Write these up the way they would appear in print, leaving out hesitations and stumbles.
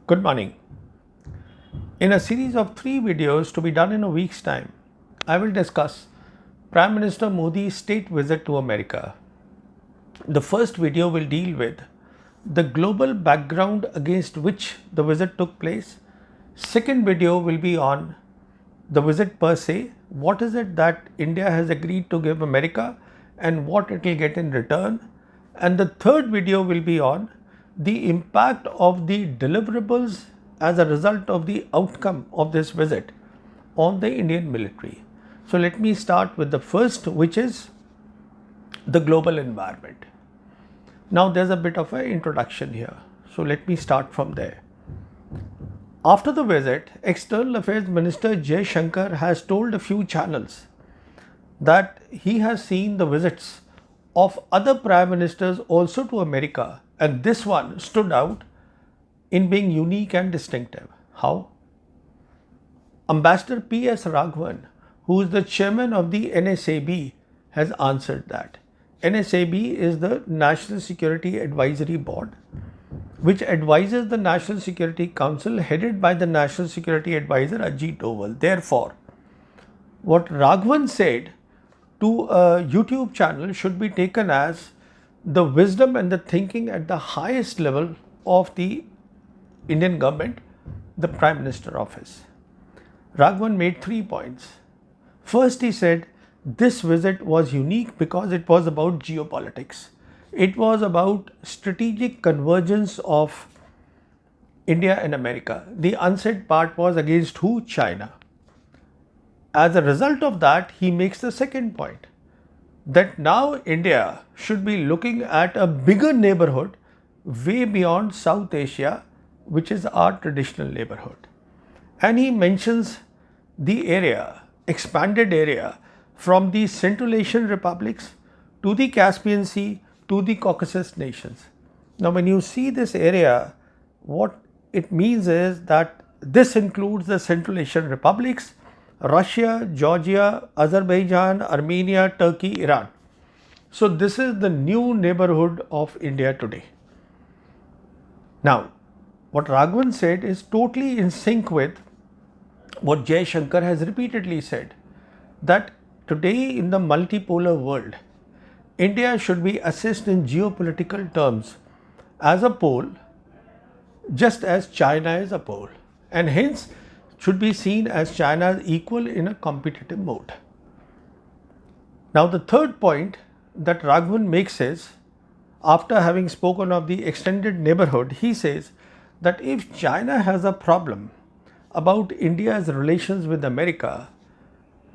Good morning. In a series of 3 videos to be done in a week's time, I will discuss Prime Minister Modi's state visit to America. The first video will deal with the global background against which the visit took place. Second video will be on the visit per se, what is it that India has agreed to give America and what it will get in return. And the third video will be on the impact of the deliverables as a result of the outcome of this visit on the Indian military. So let me start with the first, which is the global environment. Now there's a bit of an introduction here. So let me start from there. After the visit, External Affairs Minister Jay Shankar has told a few channels that he has seen the visits of other prime ministers also to America, and this one stood out in being unique and distinctive. How? Ambassador P.S. Raghavan, who is the chairman of the NSAB, has answered that. NSAB is the National Security Advisory Board, which advises the National Security Council headed by the National Security Advisor Ajit Doval. Therefore, what Raghavan said to a YouTube channel should be taken as the wisdom and the thinking at the highest level of the Indian government, the Prime Minister office. Raghavan made 3 points. First, he said this visit was unique because it was about geopolitics. It was about strategic convergence of India and America. The unsaid part was against who? China. As a result of that, he makes the second point, that now India should be looking at a bigger neighborhood way beyond South Asia, which is our traditional neighborhood. And he mentions the area, expanded area, from the Central Asian republics to the Caspian Sea to the Caucasus nations. Now, when you see this area, what it means is that this includes the Central Asian republics, Russia, Georgia, Azerbaijan, Armenia, Turkey, Iran. So, this is the new neighborhood of India today. Now, what Raghavan said is totally in sync with what Jay Shankar has repeatedly said, that today in the multipolar world, India should be assessed in geopolitical terms as a pole, just as China is a pole, and hence should be seen as China's equal in a competitive mode. Now, the third point that Raghavan makes is, after having spoken of the extended neighborhood, he says that if China has a problem about India's relations with America,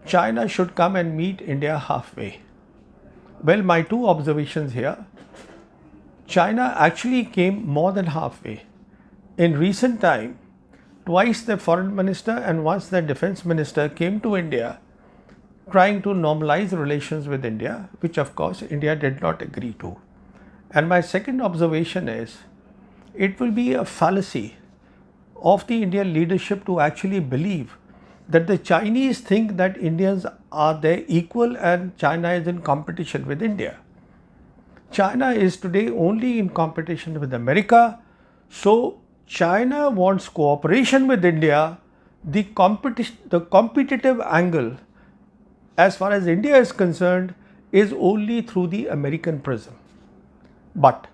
China should come and meet India halfway. Well, my two observations here. China actually came more than halfway. In recent time, twice the foreign minister and once the defense minister came to India trying to normalize relations with India, which of course India did not agree to. And my second observation is, it will be a fallacy of the Indian leadership to actually believe that the Chinese think that Indians are their equal and China is in competition with India. China is today only in competition with America. So China wants cooperation with India. The competitive angle, as far as India is concerned, is only through the American prism. But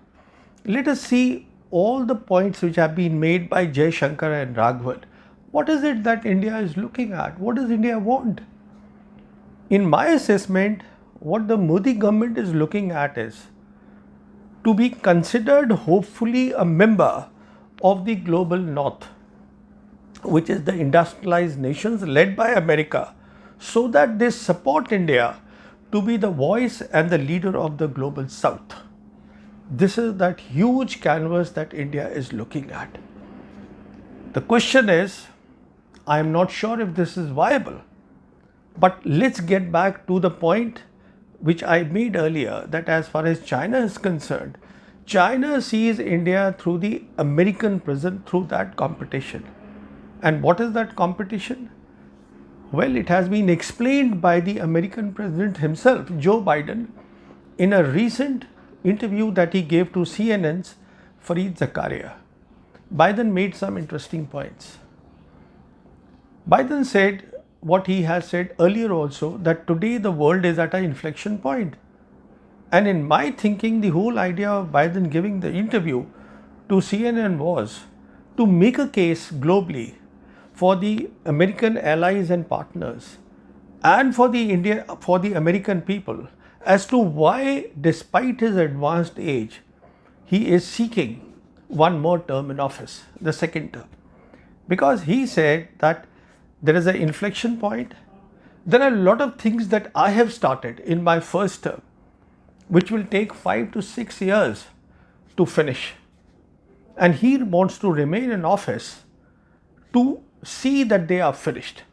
let us see all the points which have been made by Jay Shankar and Raghavan. What is it that India is looking at? What does India want? In my assessment, what the Modi government is looking at is to be considered hopefully a member of the global north, which is the industrialized nations led by America, so that they support India to be the voice and the leader of the global south. This is that huge canvas that India is looking at. The question is, I am not sure if this is viable, but let's get back to the point which I made earlier, that as far as China is concerned, China sees India through the American prism, through that competition. And what is that competition? Well, it has been explained by the American president himself, Joe Biden, in a recent interview that he gave to CNN's Fareed Zakaria. Biden made some interesting points. Biden said what he has said earlier also, that today the world is at an inflection point. And in my thinking, the whole idea of Biden giving the interview to CNN was to make a case globally for the American allies and partners and for the American people as to why, despite his advanced age, he is seeking one more term in office, the second term. Because he said that there is an inflection point. There are a lot of things that I have started in my first term, which will take 5 to 6 years to finish. And he wants to remain in office to see that they are finished.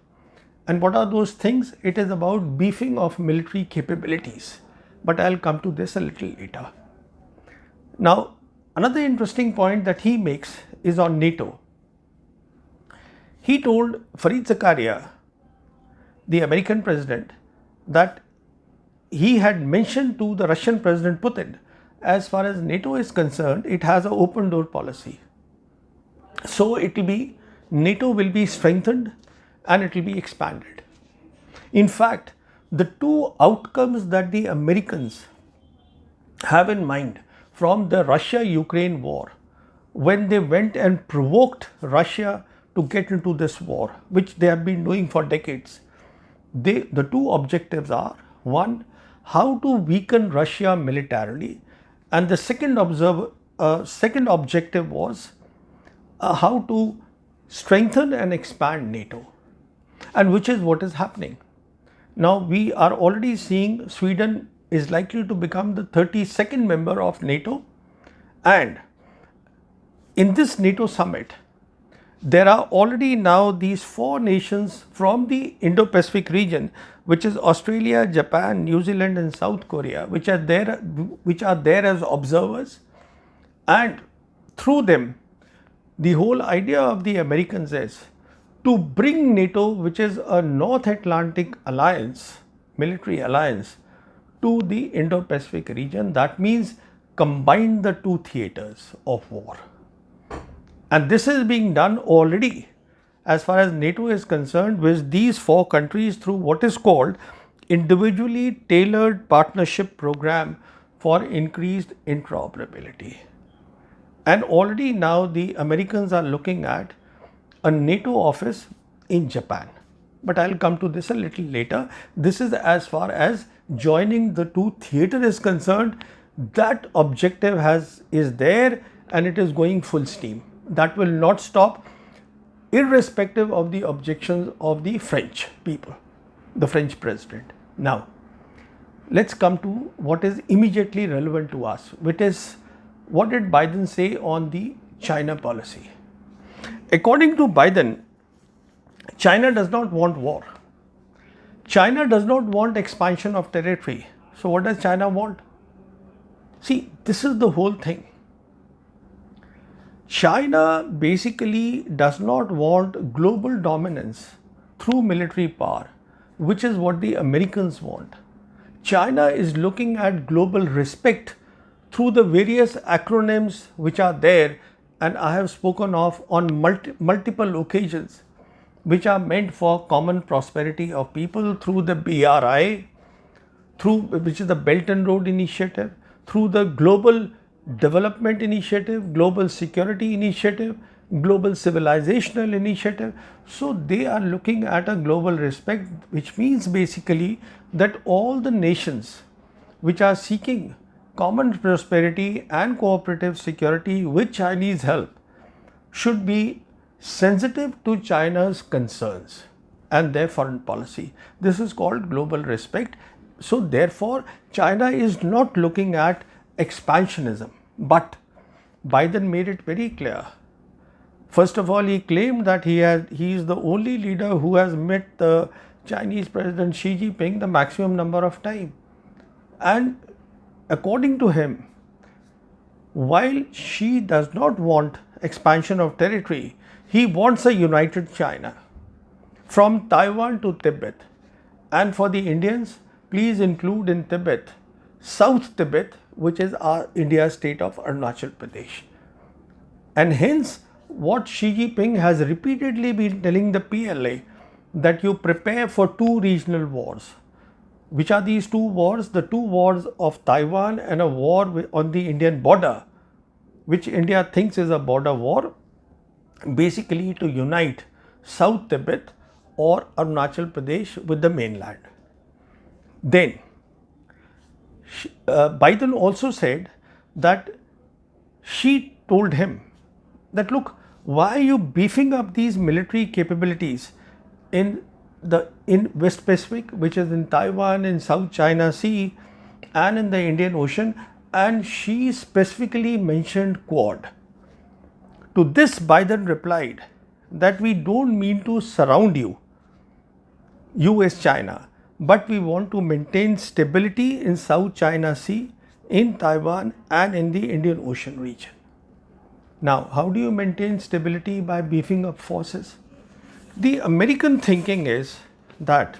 And what are those things? It is about beefing of military capabilities. But I'll come to this a little later. Now, another interesting point that he makes is on NATO. He told Fareed Zakaria, the American president, that he had mentioned to the Russian President Putin, as far as NATO is concerned, it has an open door policy. So NATO will be strengthened and it will be expanded. In fact, the two outcomes that the Americans have in mind from the Russia-Ukraine war, when they went and provoked Russia to get into this war, which they have been doing for decades, the two objectives are, one, how to weaken Russia militarily, and the second objective was how to strengthen and expand NATO, and which is what is happening. Now we are already seeing Sweden is likely to become the 32nd member of NATO, and in this NATO summit, there are already now these 4 nations from the Indo-Pacific region, which is Australia, Japan, New Zealand and South Korea, which are there as observers. And through them, the whole idea of the Americans is to bring NATO, which is a North Atlantic alliance, military alliance, to the Indo-Pacific region. That means combine the two theaters of war. And this is being done already as far as NATO is concerned with these 4 countries through what is called individually tailored partnership program for increased interoperability. And already now the Americans are looking at a NATO office in Japan. But I'll come to this a little later. This is as far as joining the two theater is concerned. That objective is there and it is going full steam. That will not stop, irrespective of the objections of the French people, the French president. Now, let's come to what is immediately relevant to us, which is what did Biden say on the China policy? According to Biden, China does not want war. China does not want expansion of territory. So what does China want? See, this is the whole thing. China basically does not want global dominance through military power, which is what the Americans want. China is looking at global respect through the various acronyms which are there, and I have spoken of on multiple occasions, which are meant for common prosperity of people through the BRI, which is the Belt and Road Initiative, through the Global Development Initiative, Global Security Initiative, Global Civilizational Initiative. So they are looking at a global respect, which means basically that all the nations which are seeking common prosperity and cooperative security with Chinese help should be sensitive to China's concerns and their foreign policy. This is called global respect. So therefore, China is not looking at expansionism, but Biden made it very clear. First of all, he claimed that he is the only leader who has met the Chinese President Xi Jinping the maximum number of times. And according to him, while Xi does not want expansion of territory, he wants a united China from Taiwan to Tibet. And for the Indians, please include in Tibet, South Tibet, which is India's state of Arunachal Pradesh. And hence, what Xi Jinping has repeatedly been telling the PLA, that you prepare for two regional wars. Which are these two wars? The two wars of Taiwan and a war on the Indian border, which India thinks is a border war, basically to unite South Tibet or Arunachal Pradesh with the mainland. Then, Biden also said that she told him that, look, why are you beefing up these military capabilities in West Pacific, which is in Taiwan, in South China Sea, and in the Indian Ocean? And she specifically mentioned Quad. To this, Biden replied that we don't mean to surround you, US China, but we want to maintain stability in South China Sea, in Taiwan, and in the Indian Ocean region. Now, how do you maintain stability? By beefing up forces. The American thinking is that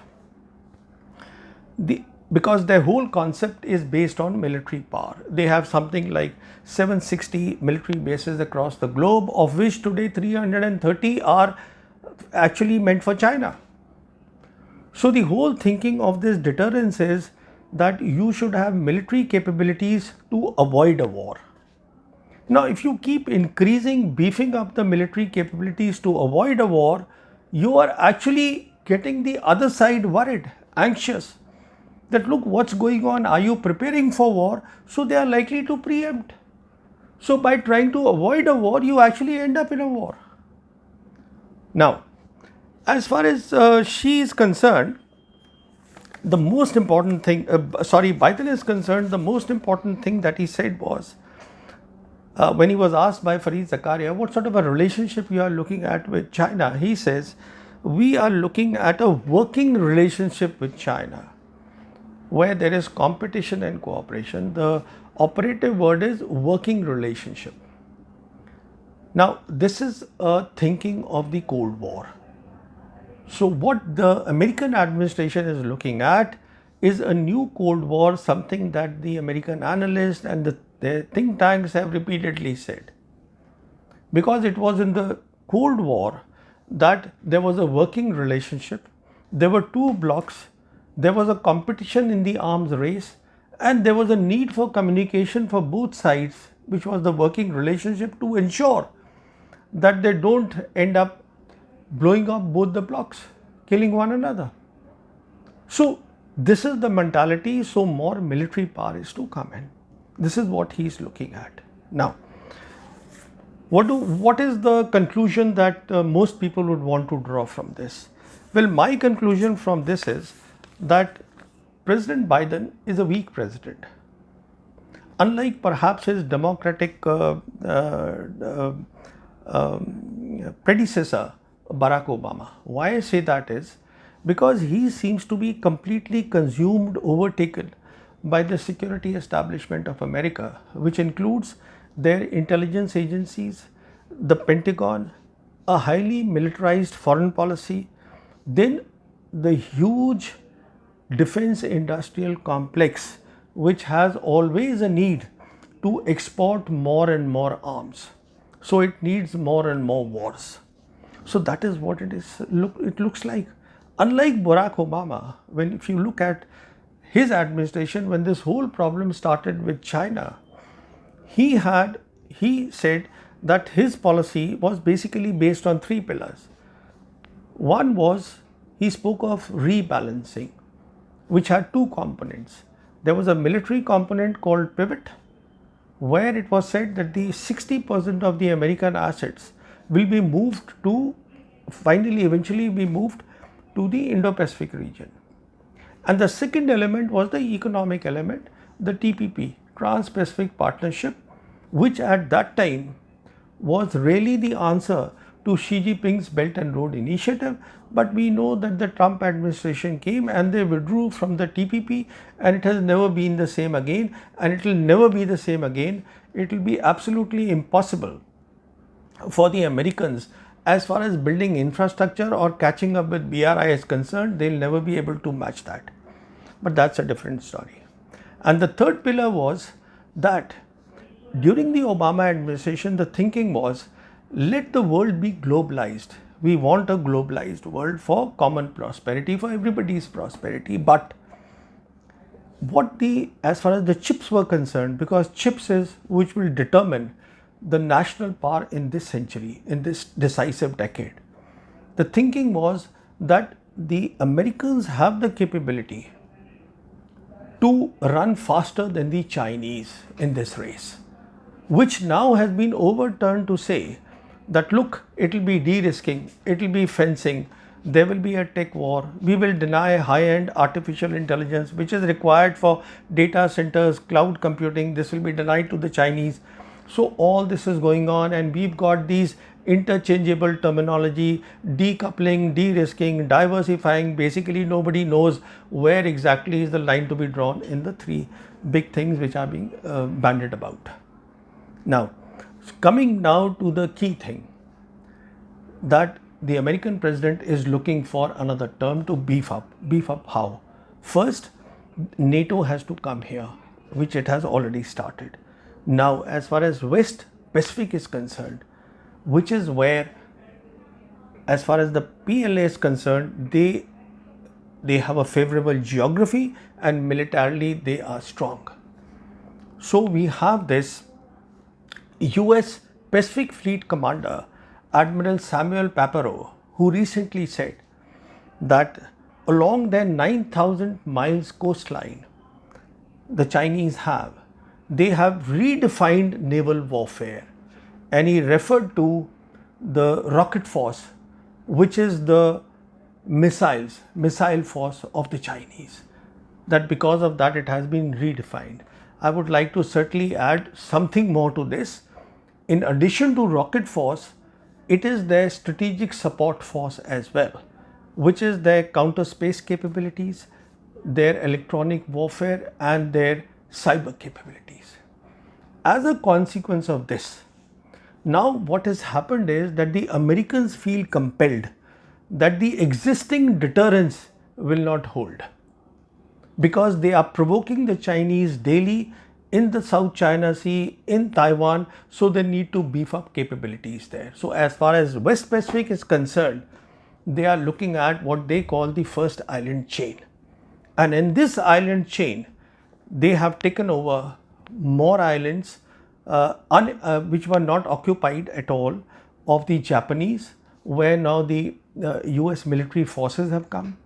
because their whole concept is based on military power. They have something like 760 military bases across the globe, of which today 330 are actually meant for China. So the whole thinking of this deterrence is that you should have military capabilities to avoid a war. Now, if you keep beefing up the military capabilities to avoid a war, you are actually getting the other side worried, anxious, that look, what's going on? Are you preparing for war? So they are likely to preempt. So by trying to avoid a war, you actually end up in a war. Now, as far as she is concerned, the most important thing, Biden is concerned, the most important thing that he said was, when he was asked by Fareed Zakaria, what sort of a relationship you are looking at with China? He says, we are looking at a working relationship with China, where there is competition and cooperation. The operative word is working relationship. Now, this is a thinking of the Cold War. So what the American administration is looking at is a new Cold War, something that the American analysts and the think tanks have repeatedly said. Because it was in the Cold War that there was a working relationship, there were two blocks, there was a competition in the arms race, and there was a need for communication for both sides, which was the working relationship, to ensure that they don't end up blowing up both the blocks, killing one another. So this is the mentality, so more military power is to come in. This is what he is looking at. Now, what is the conclusion that most people would want to draw from this? Well, my conclusion from this is that President Biden is a weak president. Unlike perhaps his democratic predecessor, Barack Obama. Why I say that is because he seems to be completely consumed, overtaken by the security establishment of America, which includes their intelligence agencies, the Pentagon, a highly militarized foreign policy, then the huge defense industrial complex, which has always a need to export more and more arms. So it needs more and more wars. So that is what it is. It looks like. Unlike Barack Obama, if you look at his administration, when this whole problem started with China, he said that his policy was basically based on three pillars. One was, he spoke of rebalancing, which had two components. There was a military component called Pivot, where it was said that the 60% of the American assets will be moved to, eventually be moved to the Indo-Pacific region. And the second element was the economic element, the TPP, Trans-Pacific Partnership, which at that time was really the answer to Xi Jinping's Belt and Road Initiative. But we know that the Trump administration came and they withdrew from the TPP, and it has never been the same again, and it will never be the same again. It will be absolutely impossible for the Americans, as far as building infrastructure or catching up with BRI is concerned. They'll never be able to match that. But that's a different story. And the third pillar was that during the Obama administration, the thinking was let the world be globalized. We want a globalized world for common prosperity, for everybody's prosperity. But as far as the chips were concerned, because chips is which will determine the national power in this century, in this decisive decade. The thinking was that the Americans have the capability to run faster than the Chinese in this race, which now has been overturned to say that look, it will be de-risking, it will be fencing, there will be a tech war, we will deny high-end artificial intelligence which is required for data centers, cloud computing, this will be denied to the Chinese. So all this is going on, and we've got these interchangeable terminology, decoupling, de-risking, diversifying. Basically nobody knows where exactly is the line to be drawn in the three big things which are being bandied about. Now, coming now to the key thing, that the American president is looking for another term to beef up. Beef up how? First, NATO has to come here, which it has already started. Now, as far as West Pacific is concerned, which is where, as far as the PLA is concerned, they have a favorable geography and militarily they are strong. So we have this US Pacific Fleet Commander Admiral Samuel Papero, who recently said that along their 9,000 miles coastline the Chinese have, they have redefined naval warfare, and he referred to the rocket force, which is the missile force of the Chinese, that because of that it has been redefined. I would like to certainly add something more to this. In addition to rocket force, it is their strategic support force as well, which is their counter space capabilities, their electronic warfare and their cyber capabilities. As a consequence of this, now what has happened is that the Americans feel compelled that the existing deterrence will not hold, because they are provoking the Chinese daily in the South China Sea, in Taiwan, so they need to beef up capabilities there. So as far as West Pacific is concerned, they are looking at what they call the first island chain. And in this island chain, they have taken over more islands which were not occupied at all of the Japanese, where now the US military forces have come.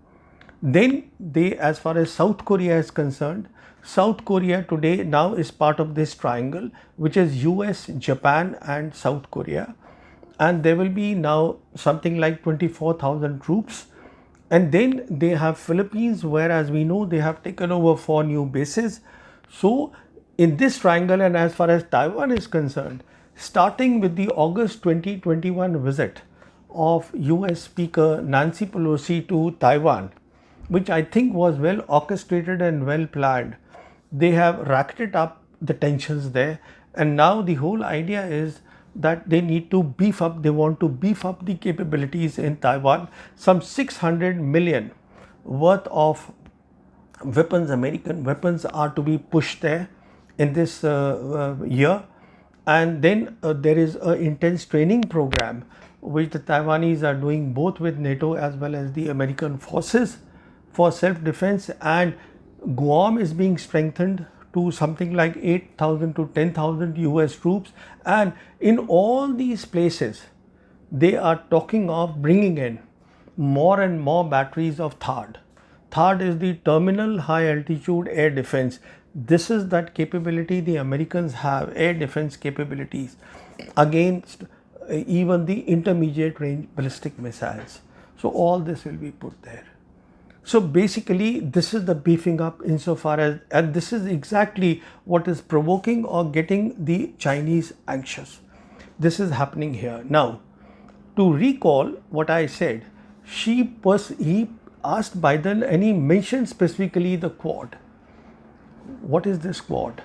Then they, as far as South Korea is concerned, South Korea today now is part of this triangle, which is US, Japan and South Korea. And there will be now something like 24,000 troops. And then they have Philippines, where, as we know, they have taken over 4 new bases. So in this triangle, and as far as Taiwan is concerned, starting with the August 2021 visit of US Speaker Nancy Pelosi to Taiwan, which I think was well orchestrated and well planned, they have ratcheted up the tensions there. And now the whole idea is that they need to beef up, they want to beef up the capabilities in Taiwan. Some 600 million worth of weapons, American weapons, are to be pushed there in this year. And then there is an intense training program which the Taiwanese are doing both with NATO as well as the American forces for self-defense. And Guam is being strengthened to something like 8,000 to 10,000 US troops. And in all these places, they are talking of bringing in more and more batteries of THAAD. THAAD is the Terminal High Altitude Air Defense. This is that capability the Americans have, air defense capabilities against even the intermediate range ballistic missiles. So all this will be put there. So basically this is the beefing up insofar as, and this is exactly what is provoking or getting the Chinese anxious. This is happening here. Now, to recall what I said, he asked Biden and he mentioned specifically the Quad. What is this Quad?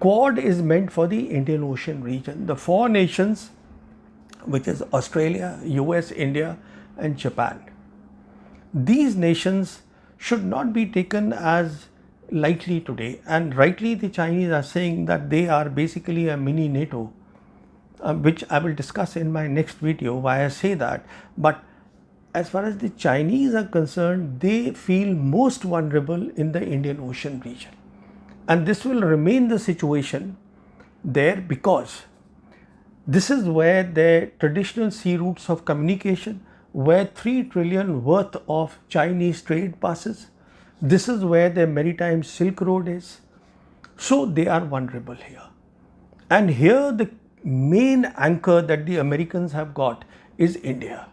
Quad is meant for the Indian Ocean region. The 4 nations, which is Australia, US, India and Japan. These nations should not be taken as lightly today, and rightly the Chinese are saying that they are basically a mini NATO. which I will discuss in my next video why I say that. But as far as the Chinese are concerned, they feel most vulnerable in the Indian Ocean region. And this will remain the situation there because this is where their traditional sea routes of communication, where 3 trillion worth of Chinese trade passes. This is where their maritime Silk Road is. So they are vulnerable here. And here the main anchor that the Americans have got is India.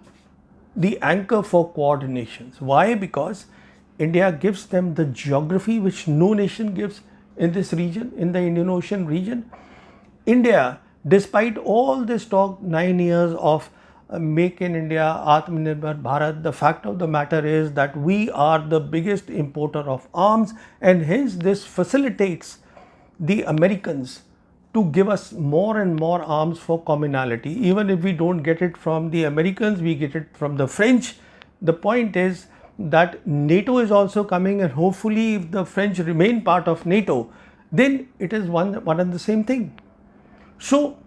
The anchor for Quad nations. Why? Because India gives them the geography which no nation gives in this region, in the Indian Ocean region. India, despite all this talk, 9 years of Make in India, Atmanirbhar Bharat, the fact of the matter is that we are the biggest importer of arms, and hence this facilitates the Americans to give us more and more arms for commonality. Even if we don't get it from the Americans, we get it from the French. The point is that NATO is also coming, and hopefully if the French remain part of NATO, then it is one and the same thing. So,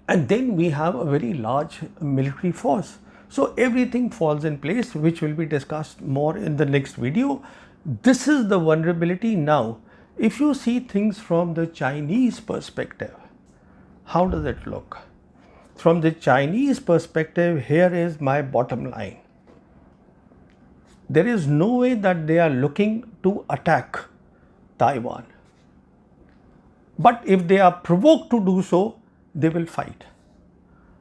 and then we have a very large military force. So everything falls in place, which will be discussed more in the next video. This is the vulnerability now. If you see things from the Chinese perspective, how does it look? From the Chinese perspective, here is my bottom line. There is no way that they are looking to attack Taiwan. But if they are provoked to do so, they will fight.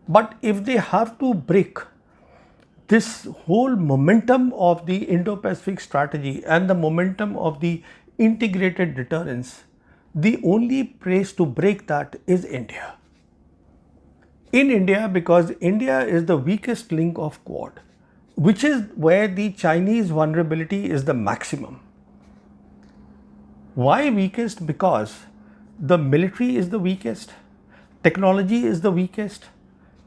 But if they have to break this whole momentum of the Indo-Pacific strategy and the momentum of the integrated deterrence, the only place to break that is India. In India, because India is the weakest link of Quad, which is where the Chinese vulnerability is the maximum. Why weakest? Because the military is the weakest, technology is the weakest,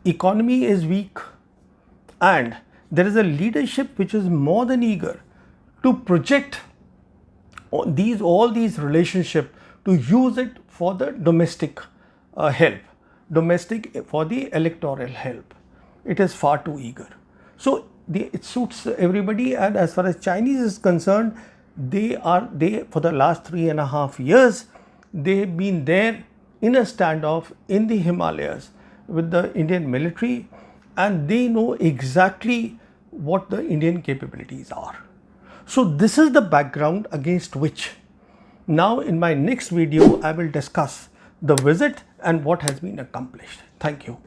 economy is weak, and there is a leadership which is more than eager to project all these relationships, to use it for the domestic help, for the electoral help. It is far too eager. So it suits everybody, and as far as Chinese is concerned, they for the last 3.5 years, they have been there in a standoff in the Himalayas with the Indian military, and they know exactly what the Indian capabilities are. So this is the background against which now in my next video I will discuss the visit and what has been accomplished. Thank you.